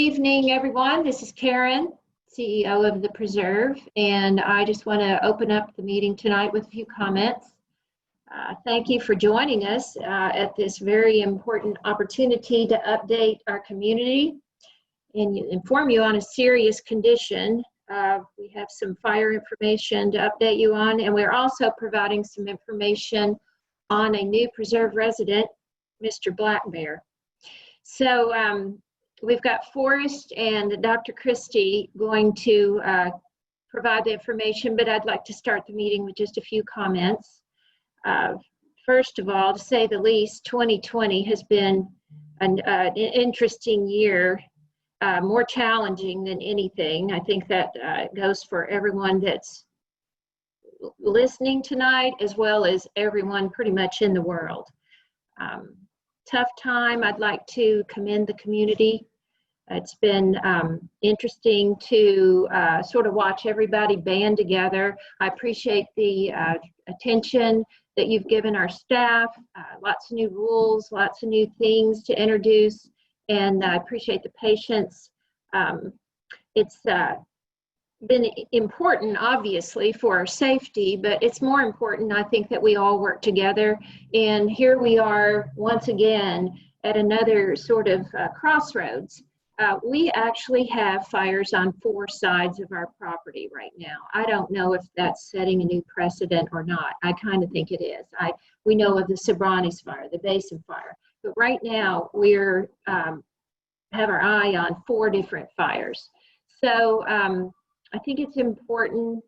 Evening, everyone. This is Karen, CEO of the Preserve, and I just want to open up the meeting tonight with a few comments. Thank you for joining us at this very important opportunity to update our community and inform you on a serious condition. We have some fire information to update you on, and we're also providing some information on a new Preserve resident, Mr. Black Bear. So we've got Forrest and Dr. Christie going to provide the information, but I'd like to start the meeting with just a few comments. First of all, to say the least, 2020 has been an interesting year, more challenging than anything. I think that goes for everyone that's listening tonight, as well as everyone pretty much in the world. Tough time. I'd like to commend the community. It's been interesting to sort of watch everybody band together. I appreciate the attention that you've given our staff, lots of new rules, lots of new things to introduce, and I appreciate the patience. It's been important, obviously, for our safety, but it's more important, I think, that we all work together. And here we are once again at another sort of crossroads. We actually have fires on 4 sides of our property right now. I don't know if that's setting a new precedent or not. I kind of think it is. We know of the Sobranis fire, the Basin fire, but right now we're have our eye on 4 different fires. So I think it's important,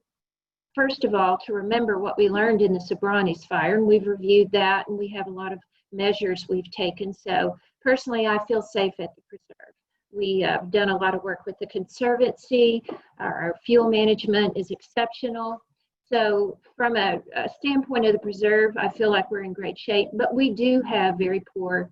first of all, to remember what we learned in the Sobranis fire, and we've reviewed that, and we have a lot of measures we've taken. So personally, I feel safe at the Preserve. We have done a lot of work with the Conservancy. Our fuel management is exceptional. So from a standpoint of the Preserve, I feel like we're in great shape, but we do have very poor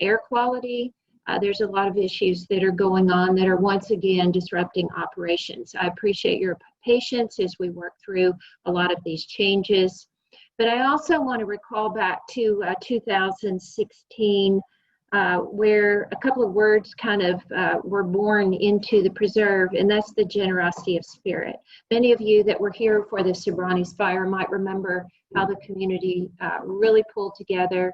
air quality. There's a lot of issues that are going on that are once again disrupting operations. I appreciate your patience as we work through a lot of these changes. But I also want to recall back to 2016, where a couple of words kind of were born into the Preserve, and that's the generosity of spirit. Many of you that were here for the Sobranis fire might remember how the community really pulled together.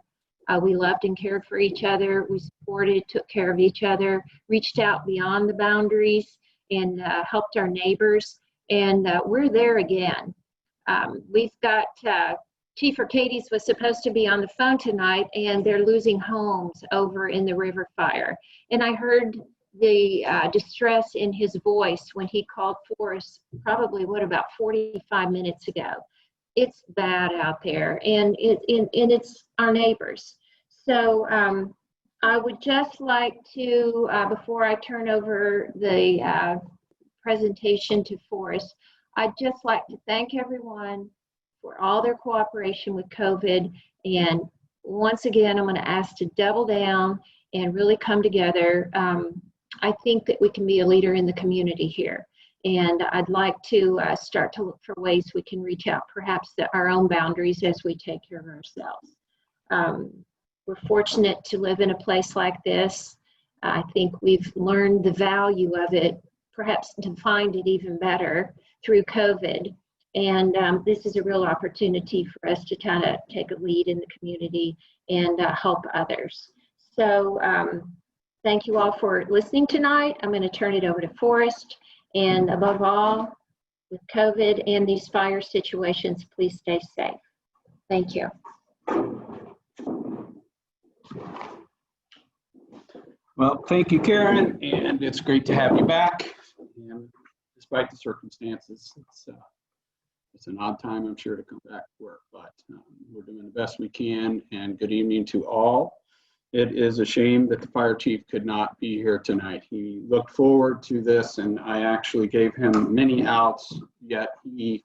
We loved and cared for each other. We supported, took care of each other, reached out beyond the boundaries, and helped our neighbors. And we're there again. We've got Chief Arcades was supposed to be on the phone tonight, and they're losing homes over in the river fire. And I heard the distress in his voice when he called for us, probably about 45 minutes ago. It's bad out there, and it's our neighbors. So I would just like to, before I turn over the presentation to Forrest, I'd just like to thank everyone for all their cooperation with COVID. And once again, I'm going to ask to double down and really come together. I think that we can be a leader in the community here. And I'd like to start to look for ways we can reach out, perhaps our own boundaries as we take care of ourselves. We're fortunate to live in a place like this. I think we've learned the value of it, perhaps defined it even better through COVID. And this is a real opportunity for us to kind of take a lead in the community and help others. So thank you all for listening tonight. I'm going to turn it over to Forrest. And above all, with COVID and these fire situations, please stay safe. Thank you. Well, thank you, Karen, and it's great to have you back. And despite the circumstances, it's an odd time, I'm sure, to come back to work, but we're doing the best we can. And good evening to all. It is a shame that the fire chief could not be here tonight. He looked forward to this, and I actually gave him many outs, yet he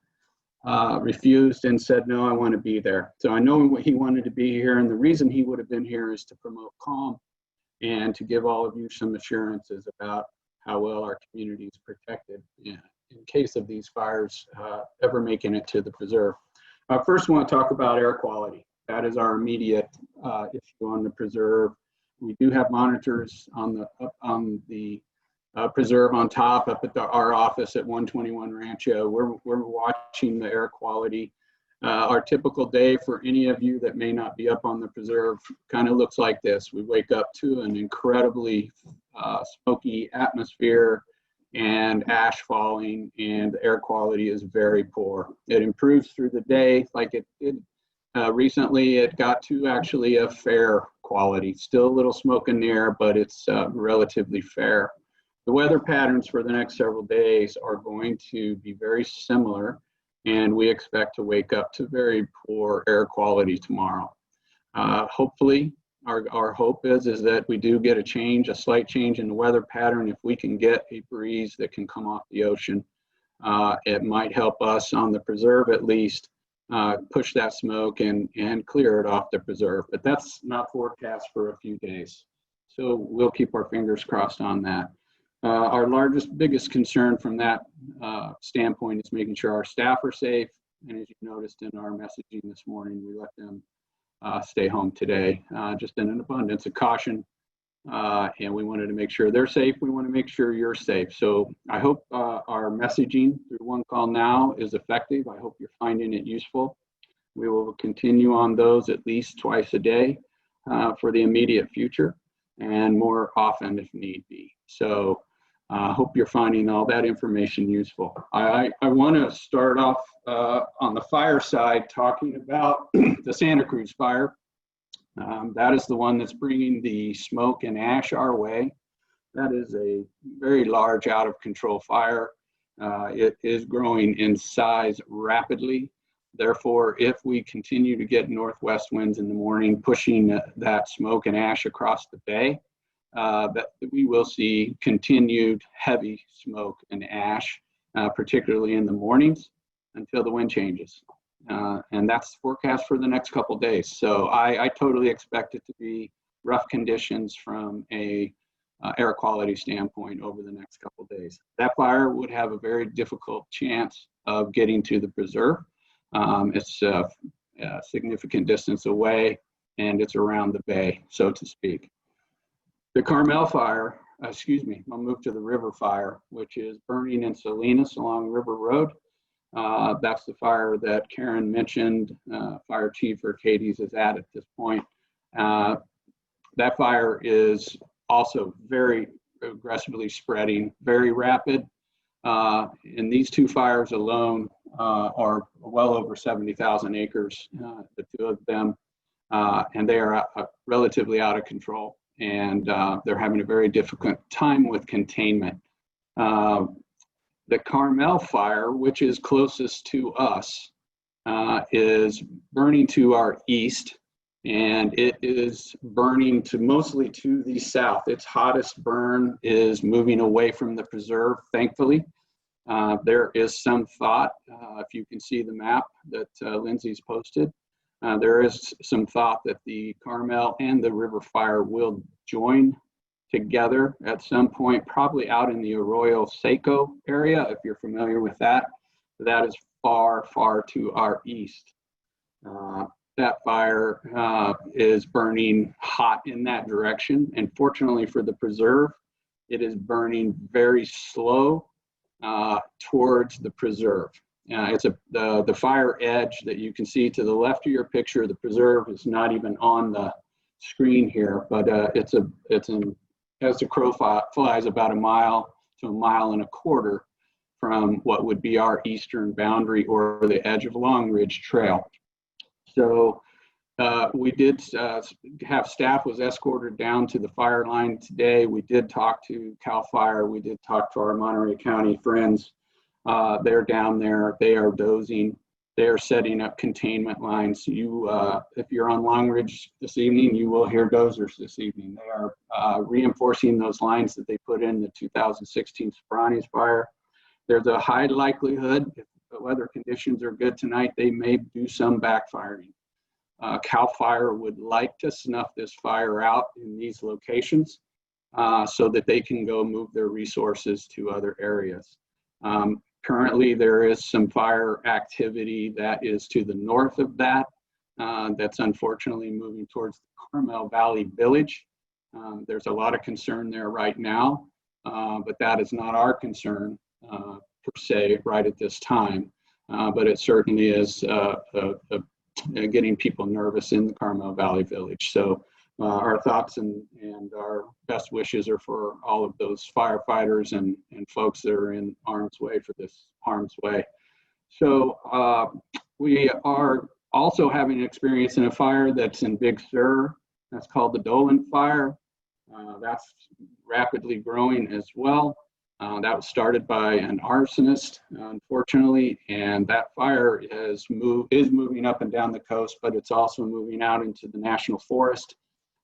refused and said, no, I want to be there. So I know he wanted to be here, and the reason he would have been here is to promote calm and to give all of you some assurances about how well our community is protected in case of these fires ever making it to the Preserve. First, I want to talk about air quality. That is our immediate issue on the Preserve. We do have monitors on the preserve on top up at our office at 121 Rancho. We're watching the air quality. Our typical day for any of you that may not be up on the preserve kind of looks like this. We wake up to an incredibly smoky atmosphere and ash falling, and the air quality is very poor. It improves through the day like it did recently. It got to actually a fair quality. Still a little smoke in the air, but it's relatively fair. The weather patterns for the next several days are going to be very similar, and we expect to wake up to very poor air quality tomorrow. Hopefully, our hope is that we do get a slight change in the weather pattern. If we can get a breeze that can come off the ocean, it might help us on the preserve at least push that smoke and clear it off the preserve. But that's not forecast for a few days. So we'll keep our fingers crossed on that. Our biggest concern from that standpoint is making sure our staff are safe. And as you noticed in our messaging this morning, we let them stay home today, just in an abundance of caution. And we wanted to make sure they're safe. We want to make sure you're safe. So I hope our messaging through One Call Now is effective. I hope you're finding it useful. We will continue on those at least twice a day for the immediate future, and more often if need be. So I hope you're finding all that information useful. I want to start off on the fire side talking about the Santa Cruz fire. That is the one that's bringing the smoke and ash our way. That is a very large, out of control fire. It is growing in size rapidly. Therefore, if we continue to get northwest winds in the morning, pushing that smoke and ash across the bay, that we will see continued heavy smoke and ash, particularly in the mornings until the wind changes. And that's forecast for the next couple days. So I totally expect it to be rough conditions from a air quality standpoint over the next couple days. That fire would have a very difficult chance of getting to the preserve. It's a significant distance away, and it's around the bay, so to speak. The Carmel fire, I'll move to the river fire, which is burning in Salinas along River Road. That's the fire that Karen mentioned, Fire Chief Arcades is at this point. That fire is also very aggressively spreading, very rapid. And these two fires alone are well over 70,000 acres, the two of them, and they are relatively out of control. And they're having a very difficult time with containment. The Carmel fire, which is closest to us, is burning to our east, and it is burning mostly to the south. Its hottest burn is moving away from the preserve, thankfully. There is some thought, if you can see the map that Lindsay's posted, there is some thought that the Carmel and the river fire will join together at some point, probably out in the Arroyo Seco area, if you're familiar with that. That is far, far to our east. That fire is burning hot in that direction. And fortunately for the preserve, it is burning very slow towards the preserve. It's the fire edge that you can see to the left of your picture. The preserve is not even on the screen here, but it's as the crow flies, about a mile to a mile and a quarter from what would be our eastern boundary or the edge of Long Ridge Trail. So we did have staff was escorted down to the fire line today. We did talk to CAL FIRE. We did talk to our Monterey County friends. They're down there. They are dozing. They are setting up containment lines. If you're on Long Ridge this evening, you will hear dozers this evening. They are reinforcing those lines that they put in the 2016 Sobranes fire. There's a high likelihood, if the weather conditions are good tonight, they may do some backfiring. CAL FIRE would like to snuff this fire out in these locations so that they can go move their resources to other areas. Currently, there is some fire activity that is to the north of that. That's unfortunately moving towards the Carmel Valley Village. There's a lot of concern there right now. but that is not our concern per se right at this time. But it certainly is getting people nervous in the Carmel Valley Village. So our thoughts and our best wishes are for all of those firefighters and folks that are in harm's way for this harm's way. So we are also having an experience in a fire that's in Big Sur. That's called the Dolan Fire. That's rapidly growing as well. That was started by an arsonist, unfortunately, and that fire is moving up and down the coast, but it's also moving out into the national forest.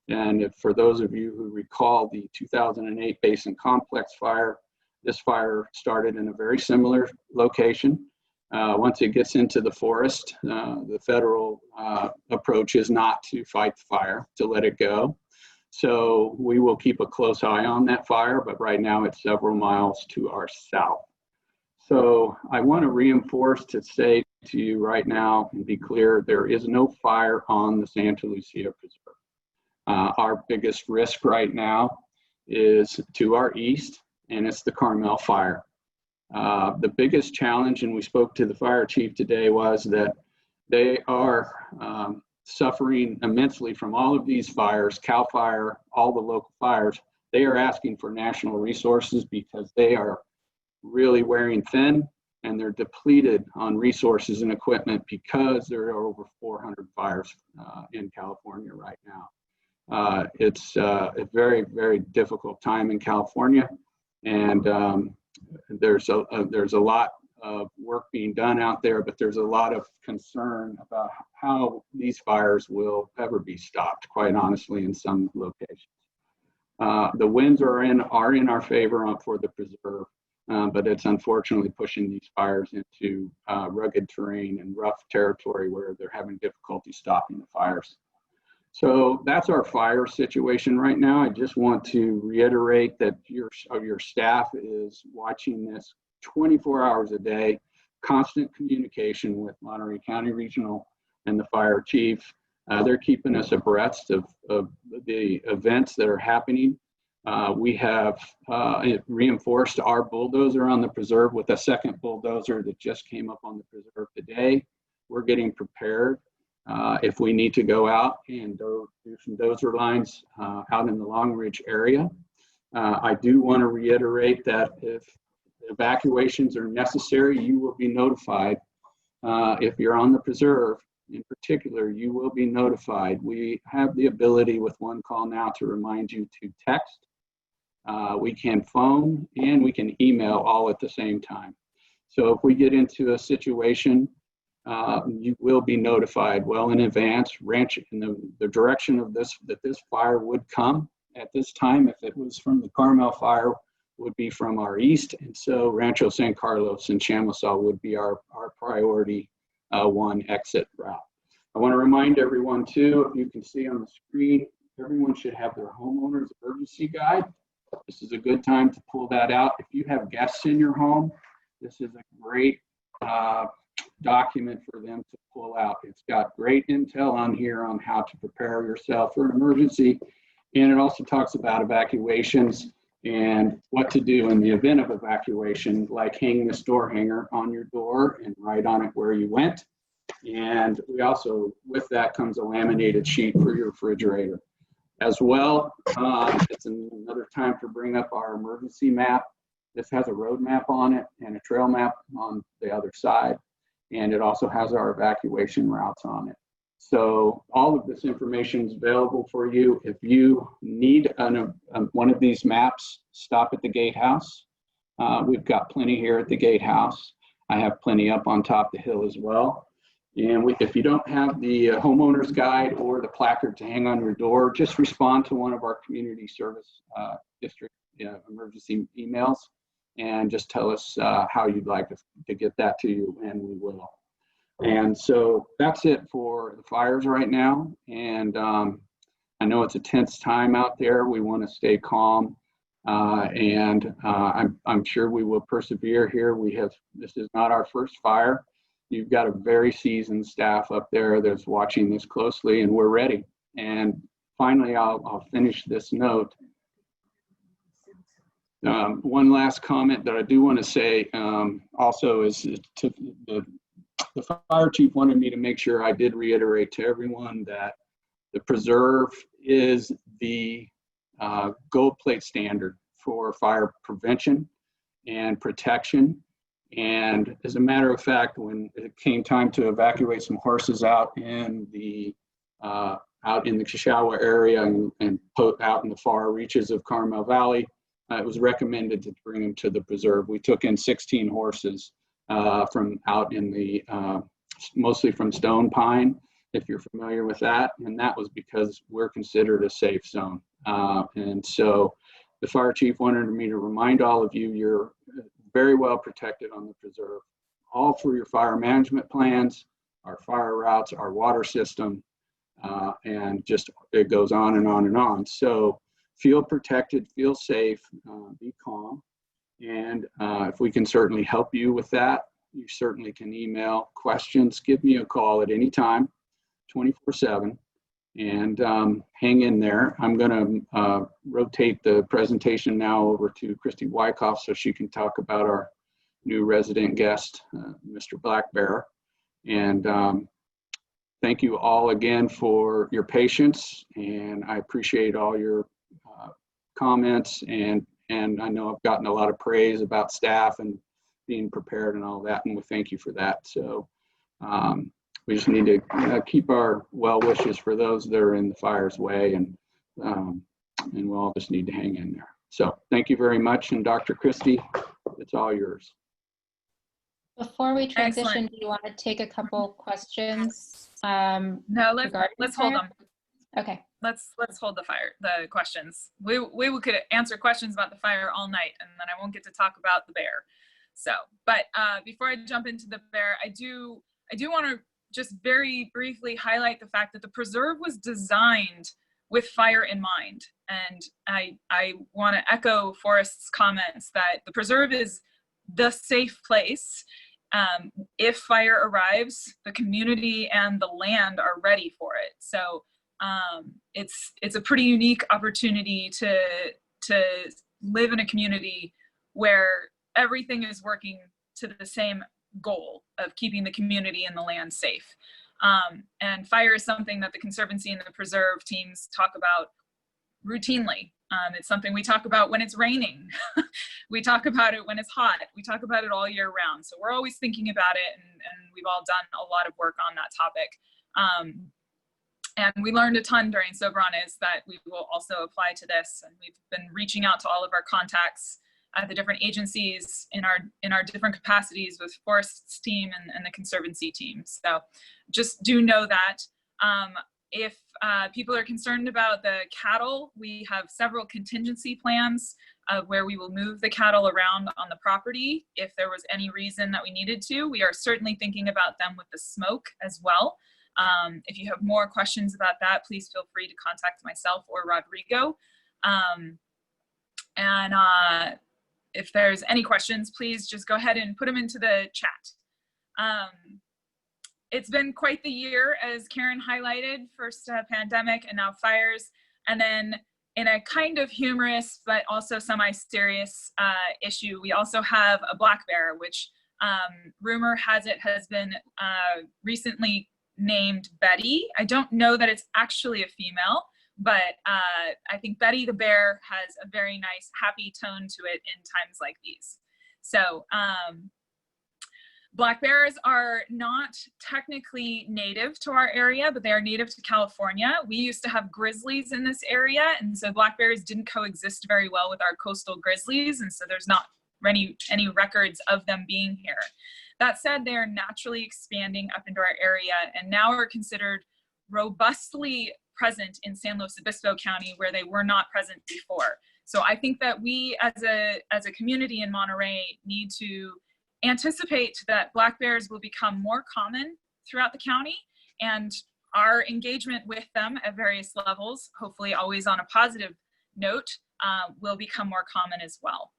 And for those of you who recall the 2008 Basin Complex fire, this fire started in a very similar location. Once it gets into the forest, the federal approach is not to fight the fire, to let it go. So we will keep a close eye on that fire, but right now it's several miles to our south. So I want to reinforce to say to you right now and be clear, there is no fire on the Santa Lucia Preserve. Our biggest risk right now is to our east, and it's the Carmel Fire. The biggest challenge, and we spoke to the fire chief today, was that they are suffering immensely from all of these fires, CAL FIRE, all the local fires. They are asking for national resources because they are really wearing thin and they're depleted on resources and equipment because there are over 400 fires in California right now. It's a very, very difficult time in California, and there's a lot of work being done out there, but there's a lot of concern about how these fires will ever be stopped, quite honestly, in some locations. The winds are in our favor for the preserve, but it's unfortunately pushing these fires into rugged terrain and rough territory where they're having difficulty stopping the fires. So that's our fire situation right now. I just want to reiterate that your staff is watching this 24 hours a day, constant communication with Monterey County Regional and the fire chief. They're keeping us abreast of the events that are happening. We have reinforced our bulldozer on the preserve with a second bulldozer that just came up on the preserve today. We're getting prepared if we need to go out and do some dozer lines out in the Long Ridge area. I do want to reiterate that if evacuations are necessary, you will be notified. If you're on the preserve, in particular, you will be notified. We have the ability with one call now to remind you to text. We can phone and we can email all at the same time. So if we get into a situation, you will be notified well in advance. Ranch in the direction of this fire would come at this time. If it was from the Carmel Fire, would be from our east, and so Rancho San Carlos and Chamisal would be our priority one exit route. I want to remind everyone too, if you can see on the screen, everyone should have their homeowner's emergency guide. This is a good time to pull that out. If you have guests in your home, this is a great document for them to pull out. It's got great intel on here on how to prepare yourself for an emergency, and it also talks about evacuations and what to do in the event of evacuation, like hang this door hanger on your door and write on it where you went. And we also, with that comes a laminated sheet for your refrigerator. As well, it's another time to bring up our emergency map. This has a road map on it and a trail map on the other side. And it also has our evacuation routes on it. So all of this information is available for you. If you need one of these maps, stop at the gatehouse. We've got plenty here at the gatehouse. I have plenty up on top of the hill as well. And if you don't have the homeowner's guide or the placard to hang on your door, just respond to one of our community service district emergency emails and just tell us how you'd like to get that to you, and we will. And so that's it for the fires right now. And I know it's a tense time out there. We want to stay calm, and I'm sure we will persevere here. This is not our first fire. You've got a very seasoned staff up there that's watching this closely, and we're ready. And finally, I'll finish this note. One last comment that I do want to say also is to the fire chief wanted me to make sure I did reiterate to everyone that the preserve is the gold plate standard for fire prevention and protection. And as a matter of fact, when it came time to evacuate some horses out in the Kishawa area and out in the far reaches of Carmel Valley, it was recommended to bring them to the preserve. We took in 16 horses from out in the, mostly from Stone Pine, if you're familiar with that. And that was because we're considered a safe zone. And so the fire chief wanted me to remind all of you, you're very well protected on the preserve, all for your fire management plans, our fire routes, our water system, and just it goes on and on and on. So feel protected, feel safe, be calm. And if we can certainly help you with that, you certainly can email questions, give me a call at any time, 24/7, and hang in there. I'm going to rotate the presentation now over to Christy Wyckoff so she can talk about our new resident guest, Mr. Black Bear. And thank you all again for your patience, and I appreciate all your comments, and I know I've gotten a lot of praise about staff and being prepared and all that, and we thank you for that. So we just need to keep our well wishes for those that are in the fire's way, and we'll all just need to hang in there. So thank you very much, and Dr. Christie, it's all yours. Before we transition, Excellent. do you want to take a couple questions? No, let's hold them. Okay. Let's hold the questions. We could answer questions about the fire all night, and then I won't get to talk about the bear. So, but before I jump into the bear, I do want to just very briefly highlight the fact that the preserve was designed with fire in mind. And I want to echo Forrest's comments that the preserve is the safe place. If fire arrives, the community and the land are ready for it. So it's a pretty unique opportunity to live in a community where everything is working to the same goal of keeping the community and the land safe. And fire is something that the Conservancy and the preserve teams talk about routinely. It's something we talk about when it's raining. We talk about it when it's hot. We talk about it all year round. So we're always thinking about it, and we've all done a lot of work on that topic. And we learned a ton during Sobranes that we will also apply to this. And we've been reaching out to all of our contacts at the different agencies in our different capacities with Forest's team and the Conservancy team. So just do know that. If people are concerned about the cattle, we have several contingency plans of where we will move the cattle around on the property if there was any reason that we needed to. We are certainly thinking about them with the smoke as well. If you have more questions about that, please feel free to contact myself or Rodrigo. If there's any questions, please just go ahead and put them into the chat. It's been quite the year, as Karen highlighted, first pandemic and now fires. And then in a kind of humorous, but also semi-serious issue, we also have a black bear, which rumor has it has been recently named Betty. I don't know that it's actually a female, but I think Betty the bear has a very nice, happy tone to it in times like these. So black bears are not technically native to our area, but they are native to California. We used to have grizzlies in this area, and so black bears didn't coexist very well with our coastal grizzlies, and so there's not any records of them being here. That said, they are naturally expanding up into our area and now are considered robustly present in San Luis Obispo County, where they were not present before. So I think that we as a community in Monterey need to anticipate that black bears will become more common throughout the county, and our engagement with them at various levels, hopefully always on a positive note, will become more common as well.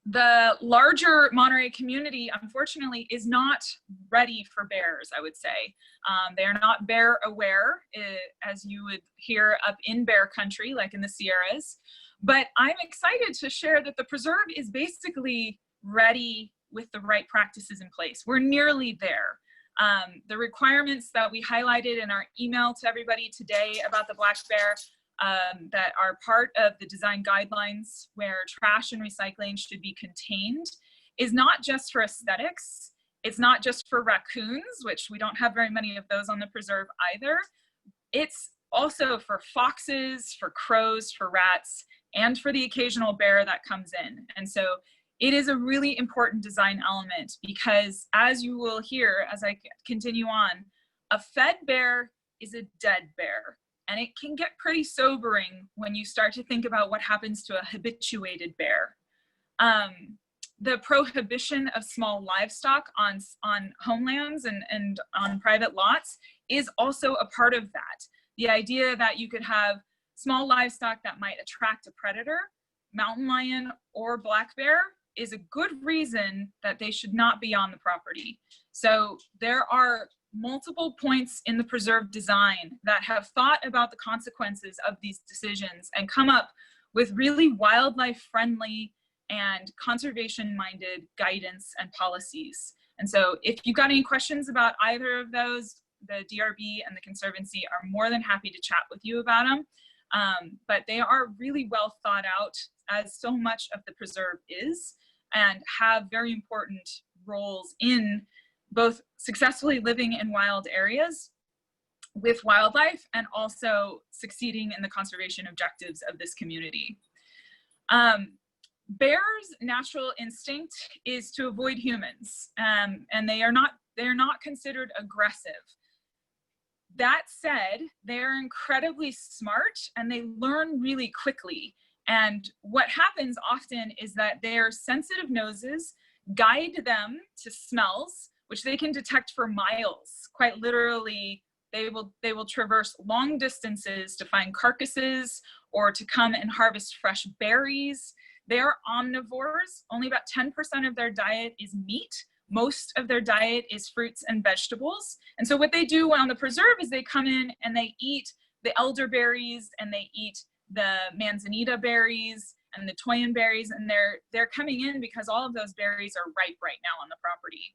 the larger Monterey community, unfortunately, is not ready for bears, I would say. They are not bear aware, as you would hear up in bear country, like in the Sierras. But I'm excited to share that the preserve is basically ready with the right practices in place. We're nearly there. The requirements that we highlighted in our email to everybody today about the black bear that are part of the design guidelines, where trash and recycling should be contained, is not just for aesthetics. It's not just for raccoons, which we don't have very many of those on the preserve either. It's also for foxes, for crows, for rats, and for the occasional bear that comes in. And so it is a really important design element, because as you will hear as I continue on, a fed bear is a dead bear. And it can get pretty sobering when you start to think about what happens to a habituated bear. The prohibition of small livestock on homelands and on private lots is also a part of that. The idea that you could have small livestock that might attract a predator, mountain lion or black bear, is a good reason that they should not be on the property. So there are multiple points in the preserve design that have thought about the consequences of these decisions and come up with really wildlife friendly and conservation minded guidance and policies. And so if you've got any questions about either of those, the DRB and the Conservancy are more than happy to chat with you about them. But they are really well thought out, as so much of the preserve is, and have very important roles in both successfully living in wild areas with wildlife and also succeeding in the conservation objectives of this community. Bears' natural instinct is to avoid humans, and they are not considered aggressive. That said, they are incredibly smart and they learn really quickly. And what happens often is that their sensitive noses guide them to smells which they can detect for miles. Quite literally, they will traverse long distances to find carcasses or to come and harvest fresh berries. They are omnivores. Only about 10% of their diet is meat. Most of their diet is fruits and vegetables. And so what they do on the preserve is they come in and they eat the elderberries and they eat the manzanita berries and the toyon berries, and they're coming in because all of those berries are ripe right now on the property.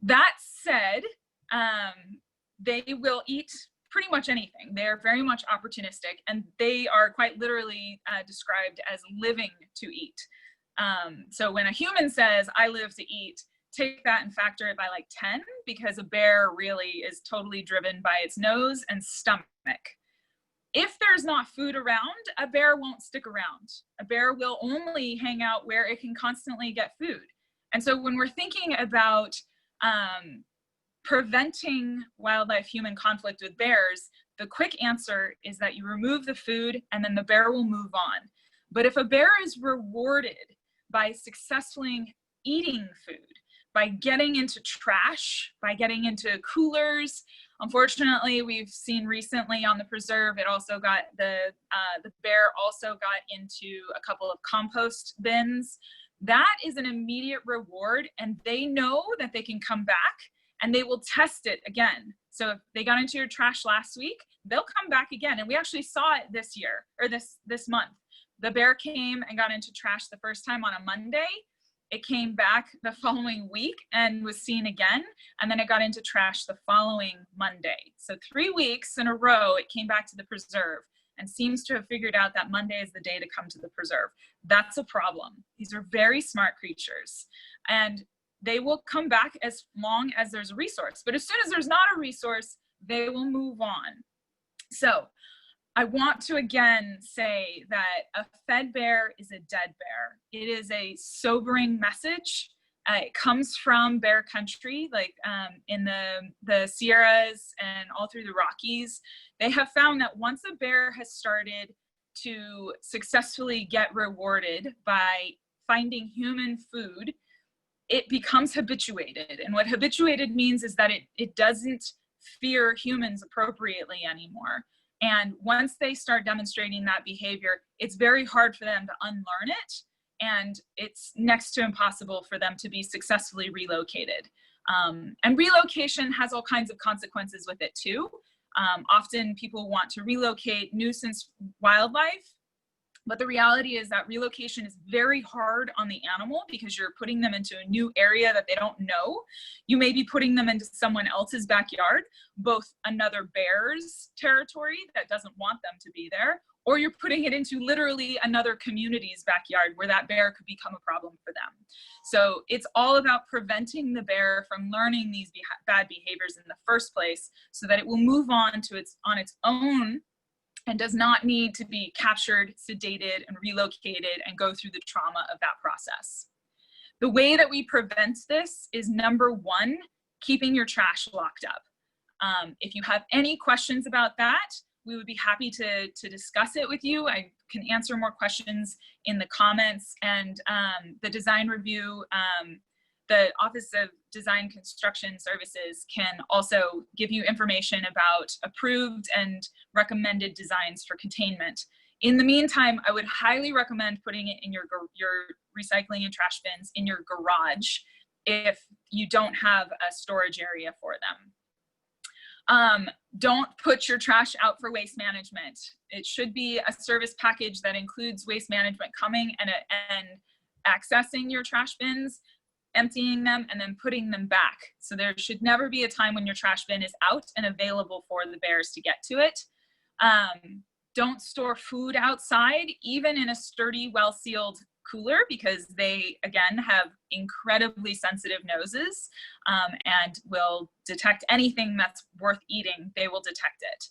That said, they will eat pretty much anything. They're very much opportunistic, and they are quite literally described as living to eat. So when a human says, I live to eat, take that and factor it by like 10, because a bear really is totally driven by its nose and stomach. If there's not food around, a bear won't stick around. A bear will only hang out where it can constantly get food. And so when we're thinking about preventing wildlife-human conflict with bears, the quick answer is that you remove the food and then the bear will move on. But if a bear is rewarded by successfully eating food, by getting into trash, by getting into coolers, unfortunately, we've seen recently on the preserve, it also got the bear also got into a couple of compost bins. That is an immediate reward, and they know that they can come back and they will test it again. So if they got into your trash last week, they'll come back again. And we actually saw it this year, or this month. The bear came and got into trash the first time on a Monday. It came back the following week and was seen again, and then it got into trash the following Monday. So 3 weeks in a row, it came back to the preserve and seems to have figured out that Monday is the day to come to the preserve. That's a problem. These are very smart creatures, and they will come back as long as there's a resource. But as soon as there's not a resource, they will move on. So I want to again say that a fed bear is a dead bear. It is a sobering message. It comes from bear country, like in the Sierras and all through the Rockies. They have found that once a bear has started to successfully get rewarded by finding human food, it becomes habituated. And what habituated means is that it doesn't fear humans appropriately anymore. And once they start demonstrating that behavior, it's very hard for them to unlearn it. And it's next to impossible for them to be successfully relocated. And relocation has all kinds of consequences with it too. Often people want to relocate nuisance wildlife, but the reality is that relocation is very hard on the animal because you're putting them into a new area that they don't know. You may be putting them into someone else's backyard, both another bear's territory that doesn't want them to be there, or you're putting it into literally another community's backyard where that bear could become a problem for them. So it's all about preventing the bear from learning these bad behaviors in the first place so that it will move on to its own and does not need to be captured, sedated, and relocated and go through the trauma of that process. The way that we prevent this is, number one, keeping your trash locked up. If you have any questions about that, we would be happy to discuss it with you. I can answer more questions in the comments, and the design review, the Office of Design Construction Services can also give you information about approved and recommended designs for containment. In the meantime, I would highly recommend putting it in your recycling and trash bins in your garage if you don't have a storage area for them. Don't put your trash out for waste management. It should be a service package that includes waste management coming and accessing your trash bins, emptying them, and then putting them back. So there should never be a time when your trash bin is out and available for the bears to get to it. Don't store food outside, even in a sturdy, well-sealed cooler, because they, again, have incredibly sensitive noses and will detect anything that's worth eating. They will detect it.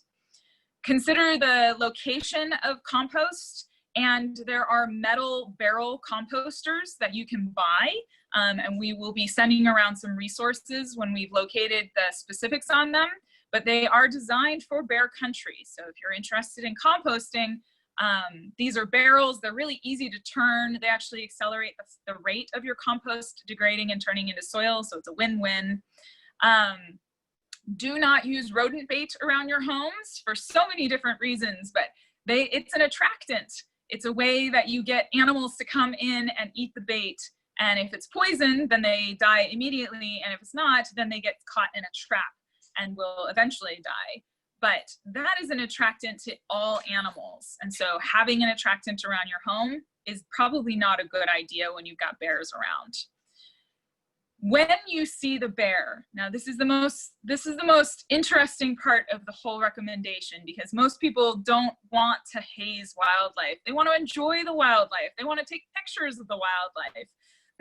Consider the location of compost, and there are metal barrel composters that you can buy, and we will be sending around some resources when we've located the specifics on them, but they are designed for bear country. So if you're interested in composting, these are barrels. They're really easy to turn. They actually accelerate the rate of your compost degrading and turning into soil, so it's a win-win. Do not use rodent bait around your homes for so many different reasons, but it's an attractant. It's a way that you get animals to come in and eat the bait. And if it's poison, then they die immediately. And if it's not, then they get caught in a trap and will eventually die. But that is an attractant to all animals. And so having an attractant around your home is probably not a good idea when you've got bears around. When you see the bear, now this is the most interesting part of the whole recommendation, because most people don't want to haze wildlife. They want to enjoy the wildlife. They want to take pictures of the wildlife.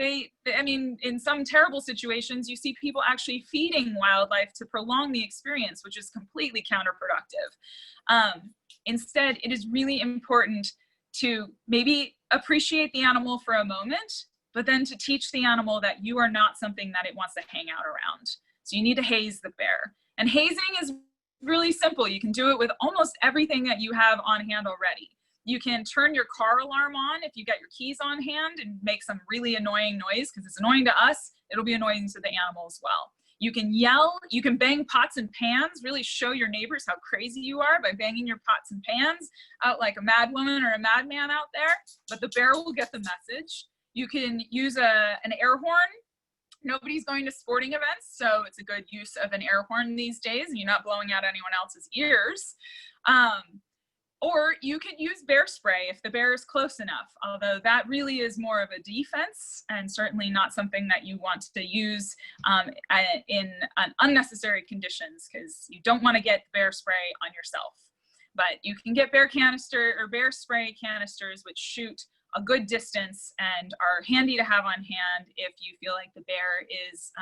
I mean, in some terrible situations, you see people actually feeding wildlife to prolong the experience, which is completely counterproductive. Instead, it is really important to maybe appreciate the animal for a moment, but then to teach the animal that you are not something that it wants to hang out around. So you need to haze the bear. And hazing is really simple. You can do it with almost everything that you have on hand already. You can turn your car alarm on if you got your keys on hand and make some really annoying noise, because it's annoying to us. It'll be annoying to the animal as well. You can yell, you can bang pots and pans, really show your neighbors how crazy you are by banging your pots and pans out like a mad woman or a madman out there, but the bear will get the message. You can use an air horn. Nobody's going to sporting events, so it's a good use of an air horn these days, and you're not blowing out anyone else's ears. Or you can use bear spray if the bear is close enough, although that really is more of a defense and certainly not something that you want to use in unnecessary conditions, because you don't want to get bear spray on yourself. But you can get bear canister or bear spray canisters which shoot a good distance and are handy to have on hand if you feel like the bear is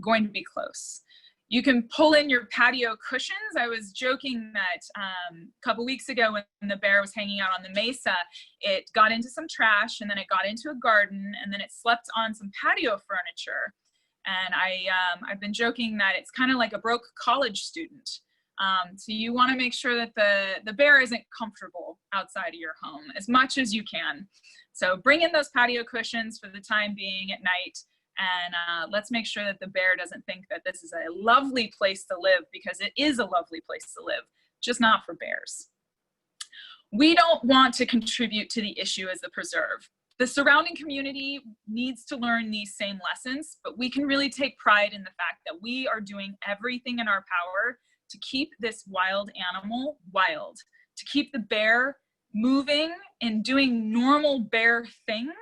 going to be close. You can pull in your patio cushions. I was joking that a couple weeks ago when the bear was hanging out on the mesa, it got into some trash, and then it got into a garden, and then it slept on some patio furniture. And I've been joking that it's kind of like a broke college student. So you want to make sure that the bear isn't comfortable outside of your home as much as you can. So bring in those patio cushions for the time being at night. And let's make sure that the bear doesn't think that this is a lovely place to live, because it is a lovely place to live. just not for bears. We don't want to contribute to the issue as the preserve. The surrounding community needs to learn these same lessons, but we can really take pride in the fact that we are doing everything in our power to keep this wild animal wild, to keep the bear moving and doing normal bear things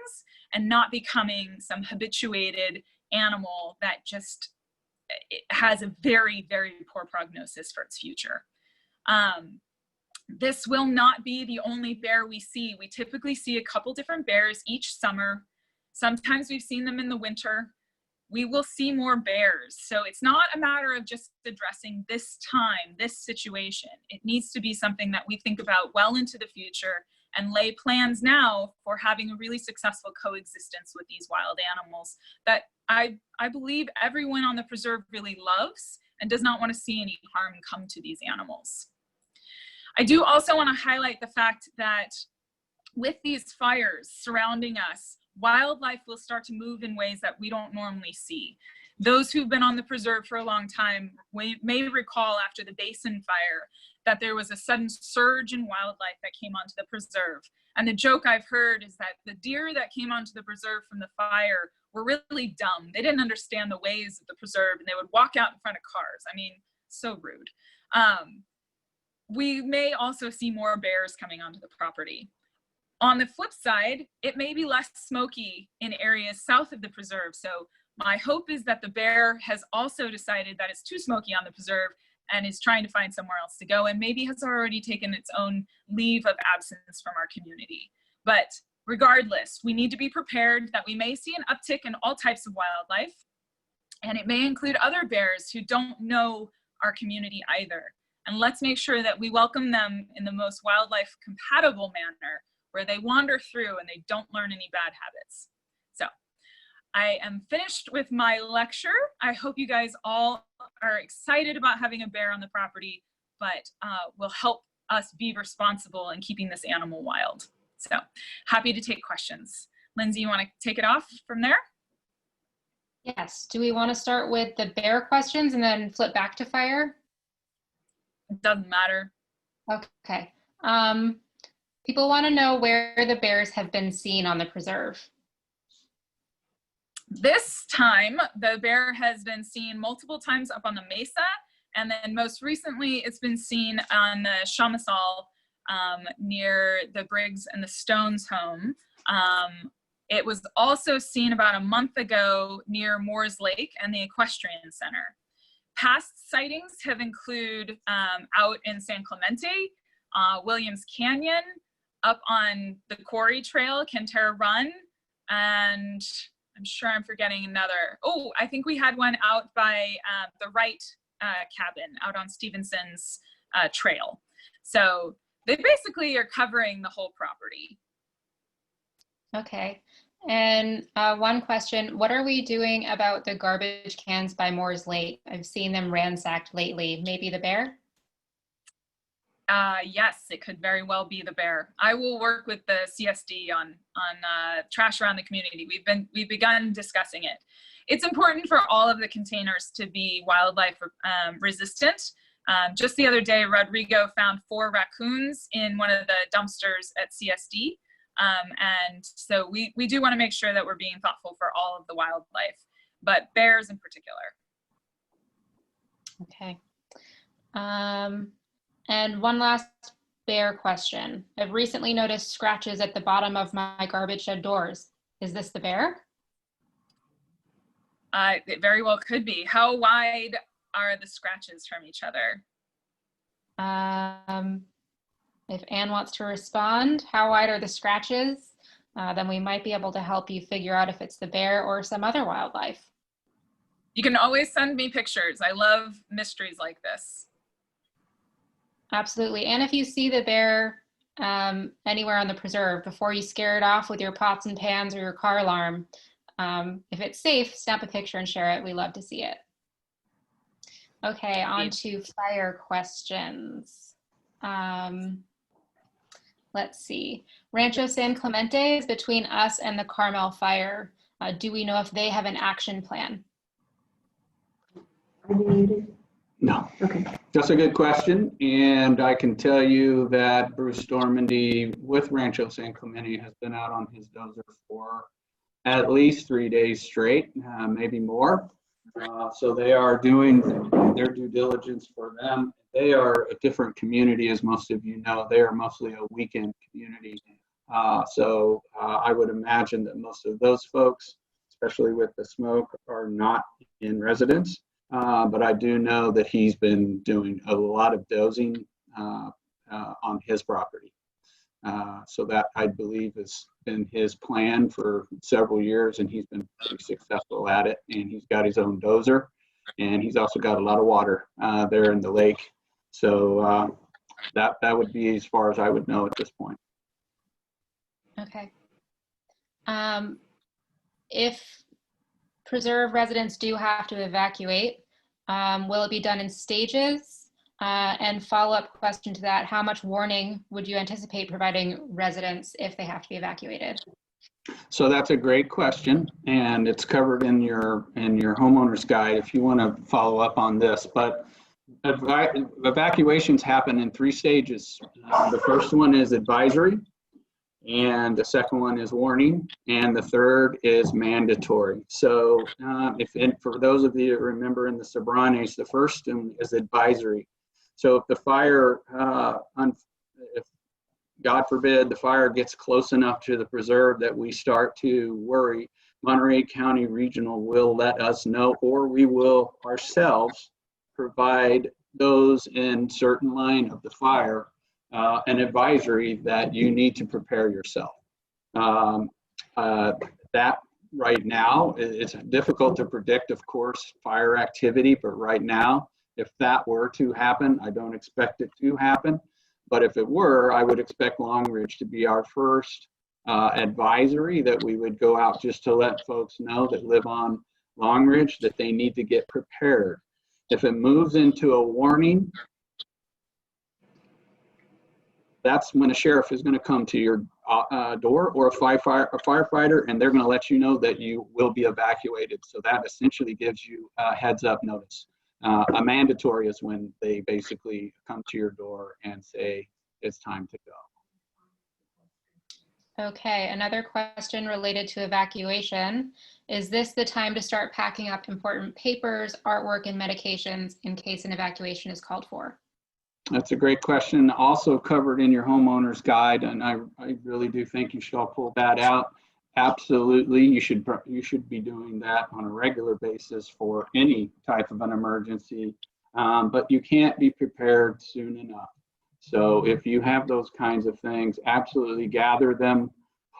and not becoming some habituated animal that just has a very, very poor prognosis for its future. This will not be the only bear we see. We typically see a couple different bears each summer. Sometimes we've seen them in the winter. We will see more bears. So it's not a matter of just addressing this time, this situation. It needs to be something that we think about well into the future and lay plans now for having a really successful coexistence with these wild animals that I believe everyone on the preserve really loves and does not want to see any harm come to these animals. I do also want to highlight the fact that with these fires surrounding us, wildlife will start to move in ways that we don't normally see. Those who've been on the preserve for a long time may recall after the Basin Fire that there was a sudden surge in wildlife that came onto the preserve. And the joke I've heard is that the deer that came onto the preserve from the fire were really dumb. They didn't understand the ways of the preserve and they would walk out in front of cars. I mean, so rude. We may also see more bears coming onto the property. On the flip side, it may be less smoky in areas south of the preserve. So my hope is that the bear has also decided that it's too smoky on the preserve and is trying to find somewhere else to go and maybe has already taken its own leave of absence from our community. But regardless, we need to be prepared that we may see an uptick in all types of wildlife, and it may include other bears who don't know our community either. And let's make sure that we welcome them in the most wildlife compatible manner where they wander through and they don't learn any bad habits. So I am finished with my lecture. I hope you guys all are excited about having a bear on the property, but will help us be responsible in keeping this animal wild. So happy to take questions. Lindsay, you want to take it off from there? Yes. Do we want to start with the bear questions and then flip back to fire? It doesn't matter. Okay. People want to know where the bears have been seen on the preserve. This time, the bear has been seen multiple times up on the mesa, and then most recently it's been seen on the Chamasal near the Briggs and the Stones home. It was also seen about a month ago near Moores Lake and the Equestrian Center. Past sightings have included out in San Clemente, Williams Canyon, up on the Quarry Trail, Cantera Run, and I'm sure I'm forgetting another. Oh, I think we had one out by the Wright cabin out on Stevenson's trail. So they basically are covering the whole property. Okay. And one question, what are we doing about the garbage cans by Moores Lake? I've seen them ransacked lately. Maybe the bear? Yes, it could very well be the bear. I will work with the CSD on trash around the community. We've begun discussing it. It's important for all of the containers to be wildlife resistant. Just the other day, Rodrigo found 4 raccoons in one of the dumpsters at CSD. And so we do want to make sure that we're being thoughtful for all of the wildlife, but bears in particular. Okay. And one last bear question. I've recently noticed scratches at the bottom of my garbage shed doors. Is this the bear? It very well could be. How wide are the scratches from each other? If Anne wants to respond, how wide are the scratches? Then we might be able to help you figure out if it's the bear or some other wildlife. You can always send me pictures. I love mysteries like this. Absolutely. And if you see the bear anywhere on the preserve, before you scare it off with your pots and pans or your car alarm, if it's safe, snap a picture and share it. We love to see it. Okay, on to fire questions. Let's see. Rancho San Clemente is between us and the Carmel fire. Do we know if they have an action plan? Are you muted? No. Okay. That's a good question, and I can tell you that Bruce Dormandy with Rancho San Clemente has been out on his dozer for at least 3 days straight, maybe more. So they are doing their due diligence for them. They are a different community, as most of you know. They are mostly a weekend community. So I would imagine that most of those folks, especially with the smoke, are not in residence. But I do know that he's been doing a lot of dozing on his property. So that, I believe, has been his plan for several years, and he's been pretty successful at it. And he's got his own dozer, and he's also got a lot of water there in the lake. So that would be as far as I would know at this point. Okay. If preserve residents do have to evacuate, will it be done in stages? And follow-up question to that, how much warning would you anticipate providing residents if they have to be evacuated? So that's a great question, and it's covered in your homeowner's guide if you want to follow up on this. But evacuations happen in 3 stages. The first one is advisory, and the second one is warning, and the third is mandatory. So for those of you that remember in the Sobranes, the first one is advisory. So if the fire, if God forbid, the fire gets close enough to the preserve that we start to worry, Monterey County Regional will let us know, or we will ourselves provide those in certain line of the fire an advisory that you need to prepare yourself. That right now, it's difficult to predict, of course, fire activity, but right now, if that were to happen, I don't expect it to happen, but if it were, I would expect Long Ridge to be our first advisory that we would go out just to let folks know that live on Long Ridge that they need to get prepared. If it moves into a warning, that's when a sheriff is going to come to your door, or a firefighter, and they're going to let you know that you will be evacuated. So that essentially gives you a heads up notice. A mandatory is when they basically come to your door and say it's time to go. Okay, another question related to evacuation. Is this the time to start packing up important papers, artwork, and medications in case an evacuation is called for? That's a great question. Also covered in your homeowner's guide, and I really do think you should all pull that out. Absolutely, you should be doing that on a regular basis for any type of an emergency, but you can't be prepared soon enough. So if you have those kinds of things, absolutely gather them,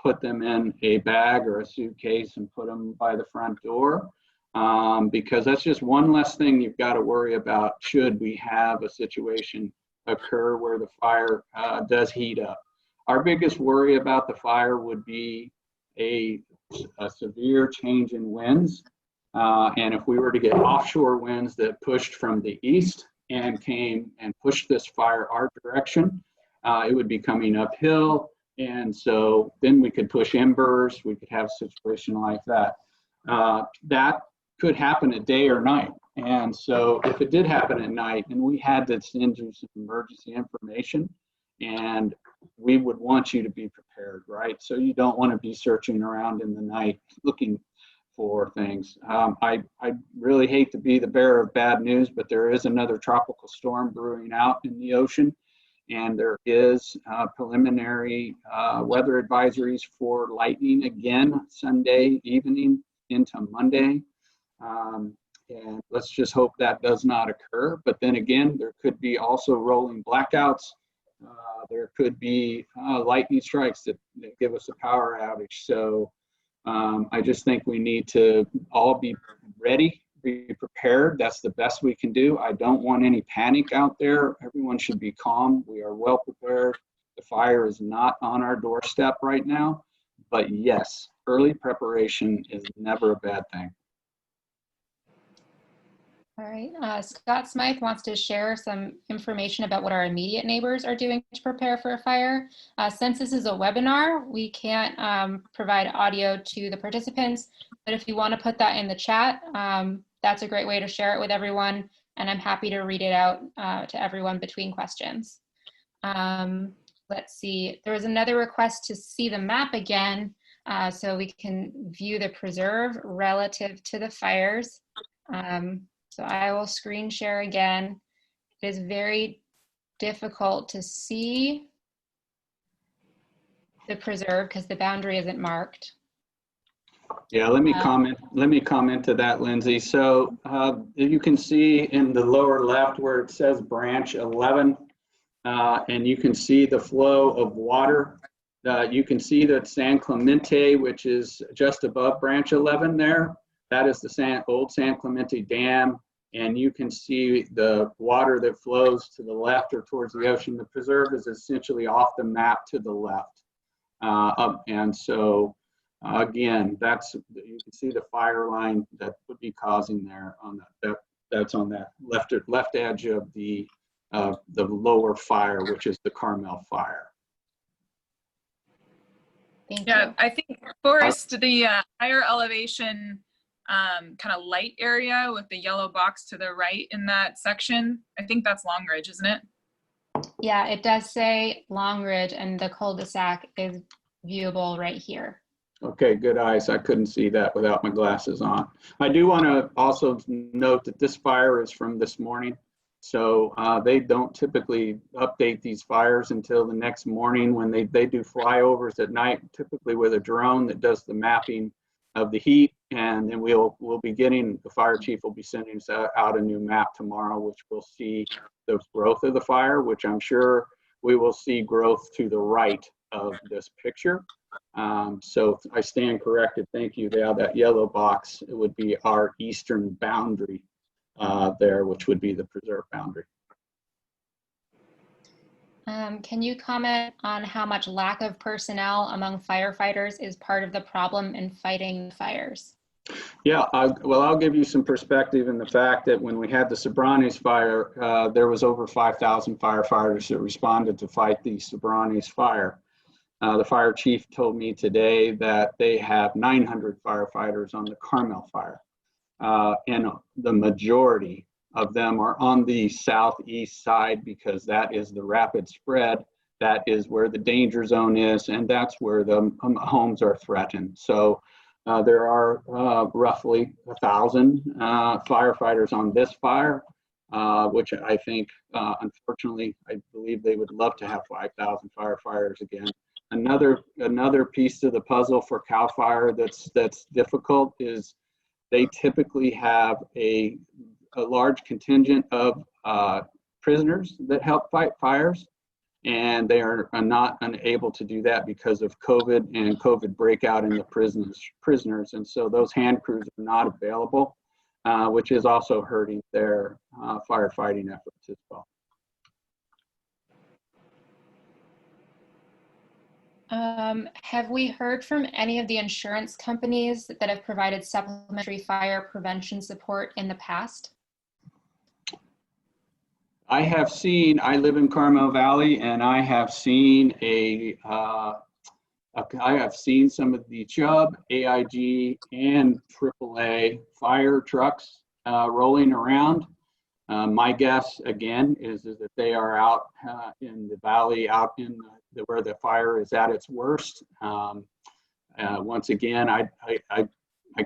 put them in a bag or a suitcase, and put them by the front door, because that's just one less thing you've got to worry about should we have a situation occur where the fire does heat up. Our biggest worry about the fire would be a severe change in winds, and if we were to get offshore winds that pushed from the east and came and pushed this fire our direction, it would be coming uphill, and so then we could push embers, we could have a situation like that. That could happen at day or night, and so if it did happen at night and we had to send you some emergency information, and we would want you to be prepared, right? So you don't want to be searching around in the night looking for things. I really hate to be the bearer of bad news, but there is another tropical storm brewing out in the ocean, and there is preliminary weather advisories for lightning again Sunday evening into Monday. And let's just hope that does not occur. But then again, there could be also rolling blackouts. There could be lightning strikes that give us a power outage. So I just think we need to all be ready, be prepared. That's the best we can do. I don't want any panic out there. Everyone should be calm. We are well prepared. The fire is not on our doorstep right now. But yes, early preparation is never a bad thing. All right, Scott Smythe wants to share some information about what our immediate neighbors are doing to prepare for a fire. Since this is a webinar, we can't provide audio to the participants, but if you want to put that in the chat, that's a great way to share it with everyone. and I'm happy to read it out to everyone between questions. Let's see, there was another request to see the map again so we can view the preserve relative to the fires. So I will screen share again. It is very difficult to see the preserve because the boundary isn't marked. Yeah, let me comment. Let me comment to that, Lindsay. So you can see in the lower left where it says branch 11, and you can see the flow of water. You can see that San Clemente, which is just above branch 11 there, that is the old San Clemente Dam. And you can see the water that flows to the left or towards the ocean. The preserve is essentially off the map to the left. And so, again, you can see the fire line that would be causing there on that's on that left edge of the lower fire, which is the Carmel fire. Thank Yeah, you. I think Forrest, the higher elevation kind of light area with the yellow box to the right in that section, I think that's Long Ridge, isn't it? Yeah, it does say Long Ridge, and the cul-de-sac is viewable right here. Okay, good eyes. I couldn't see that without my glasses on. I do want to also note that this fire is from this morning. So they don't typically update these fires until the next morning when they do flyovers at night, typically with a drone that does the mapping of the heat. And then we'll be getting, the fire chief will be sending us out a new map tomorrow, which will see the growth of the fire, which I'm sure we will see growth to the right of this picture. So I stand corrected. Thank you. That yellow box, it would be our eastern boundary there, which would be the preserve boundary. Can you comment on how much lack of personnel among firefighters is part of the problem in fighting fires? Yeah, well, I'll give you some perspective in the fact that when we had the Sobranes fire, there was over 5,000 firefighters that responded to fight the Sobranes fire. The fire chief told me today that they have 900 firefighters on the Carmel fire. And the majority of them are on the southeast side because that is the rapid spread. That is where the danger zone is, and that's where the homes are threatened. So there are roughly 1,000 firefighters on this fire, which I think, unfortunately, I believe they would love to have 5,000 firefighters again. Another piece to the puzzle for CAL FIRE that's difficult is they typically have a large contingent of prisoners that help fight fires, and they are not unable to do that because of COVID and COVID breakout in the prisoners. And so those hand crews are not available, which is also hurting their firefighting efforts as well. Have we heard from any of the insurance companies that have provided supplementary fire prevention support in the past? I have seen, I live in Carmel Valley, and I have seen I have seen some of the Chubb, AIG, and AAA fire trucks rolling around. My guess, again, is that they are out in the valley, out in where the fire is at its worst. Once again, I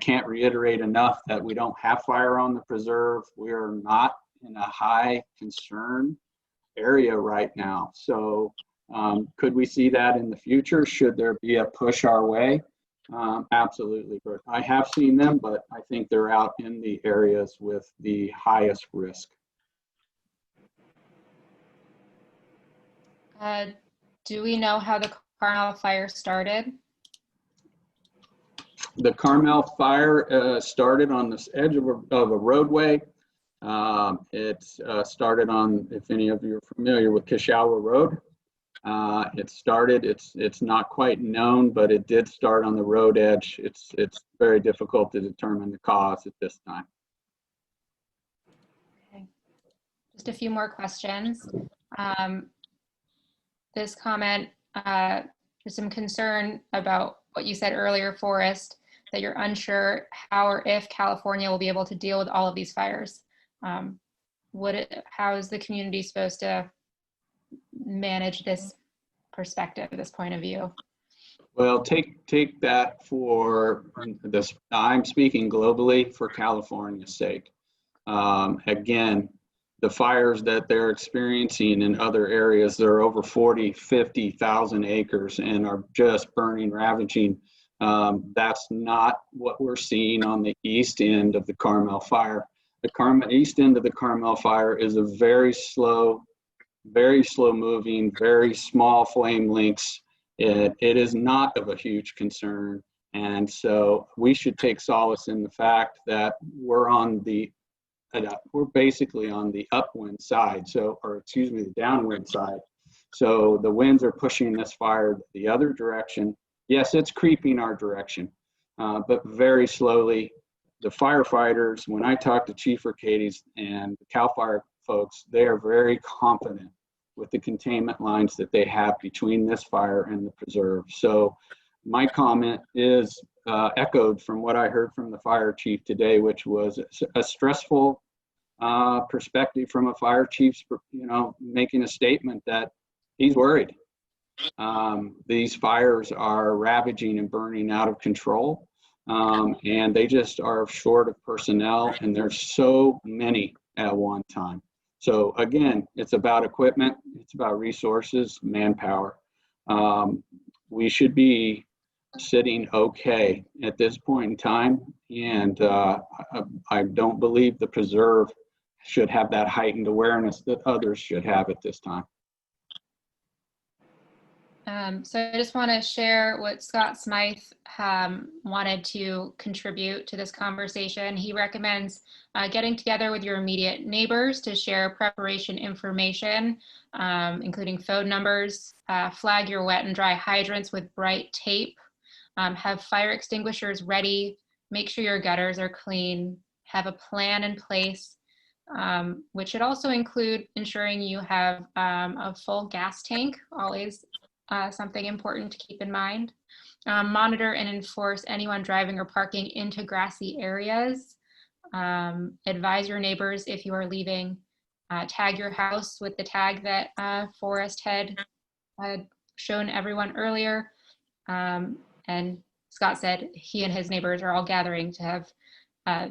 can't reiterate enough that we don't have fire on the preserve. We are not in a high concern area right now. So could we see that in the future? Should there be a push our way? Absolutely. I have seen them, but I think they're out in the areas with the highest risk. Do we know how the Carmel fire started? The Carmel fire started on this edge of a roadway. It started on, if any of you are familiar with Kishawa Road, it started, it's not quite known, but it did start on the road edge. It's very difficult to determine the cause at this time. Okay. Just a few more questions. This comment, there's some concern about what you said earlier, Forrest, that you're unsure how or if California will be able to deal with all of these fires. how is the community supposed to manage this perspective, this point of view? Well, take that for this. I'm speaking globally for California's sake. Again, the fires that they're experiencing in other areas, they're over 40, 50,000 acres and are just burning, ravaging. That's not what we're seeing on the east end of the Carmel fire. The east end of the Carmel fire is a very slow moving, very small flame lengths. It is not of a huge concern. And so we should take solace in the fact that we're basically on the upwind side, the downwind side. So the winds are pushing this fire the other direction. Yes, it's creeping our direction, but very slowly. The firefighters, when I talk to Chief Arcades and the CAL FIRE folks, they are very confident with the containment lines that they have between this fire and the preserve. So my comment is echoed from what I heard from the fire chief today, which was a stressful perspective from a fire chief's, making a statement that he's worried. These fires are ravaging and burning out of control, and they just are short of personnel, and there's so many at one time. So again, it's about equipment, it's about resources, manpower. We should be sitting okay at this point in time, and I don't believe the preserve should have that heightened awareness that others should have at this time. So I just want to share what Scott Smythe wanted to contribute to this conversation. He recommends getting together with your immediate neighbors to share preparation information, including phone numbers, flag your wet and dry hydrants with bright tape, have fire extinguishers ready, make sure your gutters are clean, have a plan in place, which should also include ensuring you have a full gas tank, always something important to keep in mind. Monitor and enforce anyone driving or parking into grassy areas. Advise your neighbors if you are leaving. Tag your house with the tag that Forrest had shown everyone earlier. And Scott said he and his neighbors are all gathering to have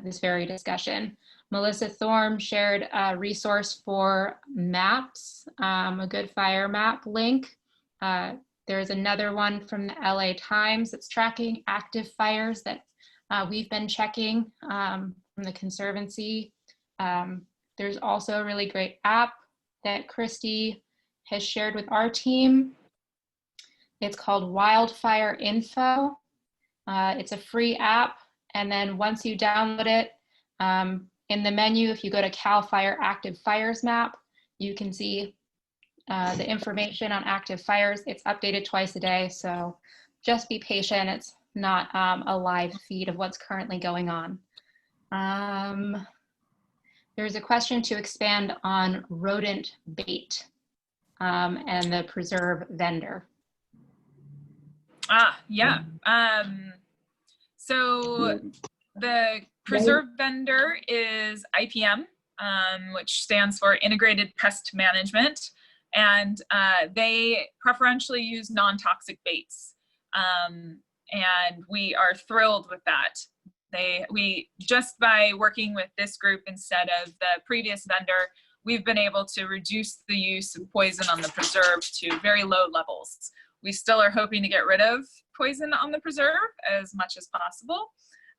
this very discussion. Melissa Thorne shared a resource for maps, a good fire map link. There's another one from the LA Times that's tracking active fires that we've been checking from the Conservancy. There's also a really great app that Christy has shared with our team. It's called Wildfire Info. It's a free app, and then once you download it, in the menu, if you go to CAL FIRE Active Fires Map, you can see the information on active fires. It's updated twice a day, so just be patient. It's not a live feed of what's currently going on. There's a question to expand on rodent bait and the preserve vendor. Yeah. So the preserve vendor is IPM, which stands for Integrated Pest Management. And they preferentially use non-toxic baits. And we are thrilled with that. We just by working with this group instead of the previous vendor, we've been able to reduce the use of poison on the preserve to very low levels. We still are hoping to get rid of poison on the preserve as much as possible,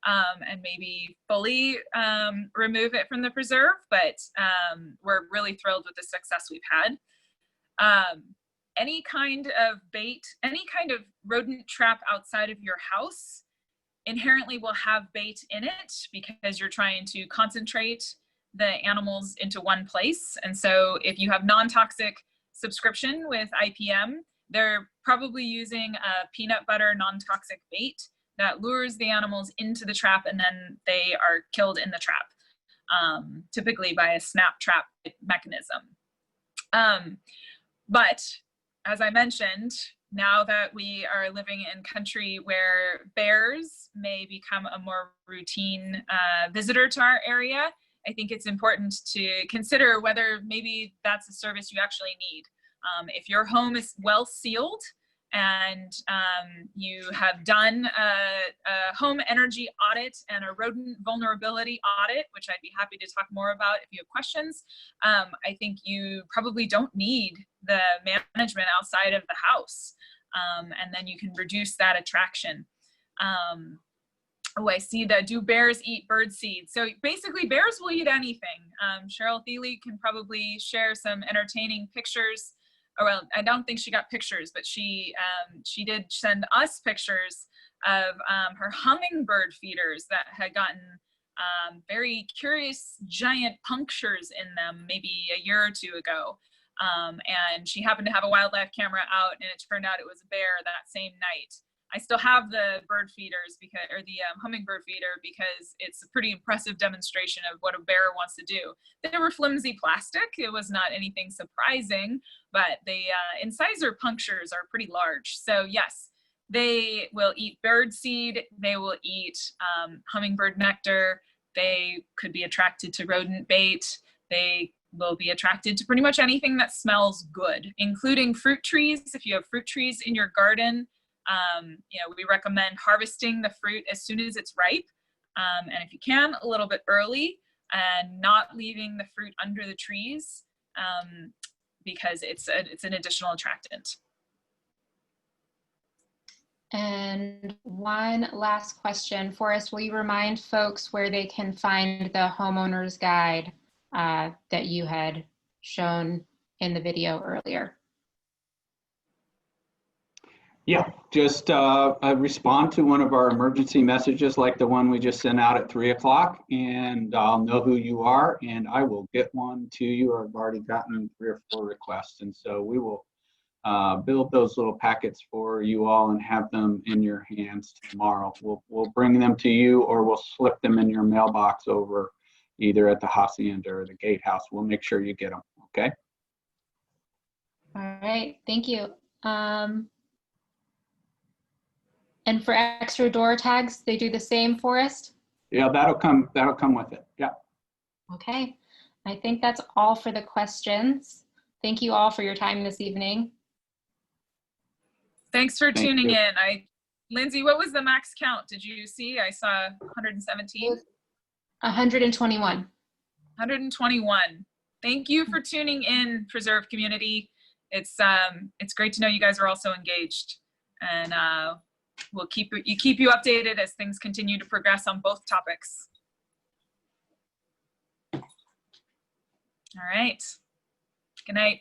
and maybe fully remove it from the preserve, but we're really thrilled with the success we've had. Any kind of bait, any kind of rodent trap outside of your house inherently will have bait in it because you're trying to concentrate the animals into one place. And so if you have non-toxic subscription with IPM, they're probably using a peanut butter non-toxic bait that lures the animals into the trap, and then they are killed in the trap, typically by a snap trap mechanism. But as I mentioned, now that we are living in country where bears may become a more routine visitor to our area, I think it's important to consider whether maybe that's a service you actually need. If your home is well sealed and you have done a home energy audit and a rodent vulnerability audit, which I'd be happy to talk more about if you have questions, I think you probably don't need the management outside of the house. And then you can reduce that attraction. Oh, I see that. Do bears eat bird seed? So basically bears will eat anything. Cheryl Thiele can probably share some entertaining pictures. Oh, well, I don't think she got pictures, but she did send us pictures of her hummingbird feeders that had gotten very curious giant punctures in them maybe a year or two ago. And she happened to have a wildlife camera out, and it turned out it was a bear that same night. I still have the bird feeders or the hummingbird feeder, because it's a pretty impressive demonstration of what a bear wants to do. They were flimsy plastic. It was not anything surprising, but the incisor punctures are pretty large. So yes, they will eat bird seed. They will eat hummingbird nectar. They could be attracted to rodent bait. They will be attracted to pretty much anything that smells good, including fruit trees. If you have fruit trees in your garden, we recommend harvesting the fruit as soon as it's ripe, and if you can, a little bit early, and not leaving the fruit under the trees, because it's an additional attractant. And one last question. Forrest, will you remind folks where they can find the homeowner's guide that you had shown in the video earlier? Yeah, just respond to one of our emergency messages like the one we just sent out at 3 o'clock, and I'll know who you are, and I will get one to you. I've already gotten 3 or 4 requests, and so we will build those little packets for you all and have them in your hands tomorrow. We'll bring them to you, or we'll slip them in your mailbox over either at the hacienda or the gatehouse. We'll make sure you get them, okay? All right, thank you. And for extra door tags, they do the same, Forrest? Yeah, that'll come with it. Yeah. Okay, I think that's all for the questions. Thank you all for your time this evening. Thanks for Thank tuning you. in. Lindsay, what was the max count? Did you see? I saw 117. 121. 121. Thank you for tuning in, Preserve community. It's great to know you guys are also engaged, and we'll keep you updated as things continue to progress on both topics. All right. Good night.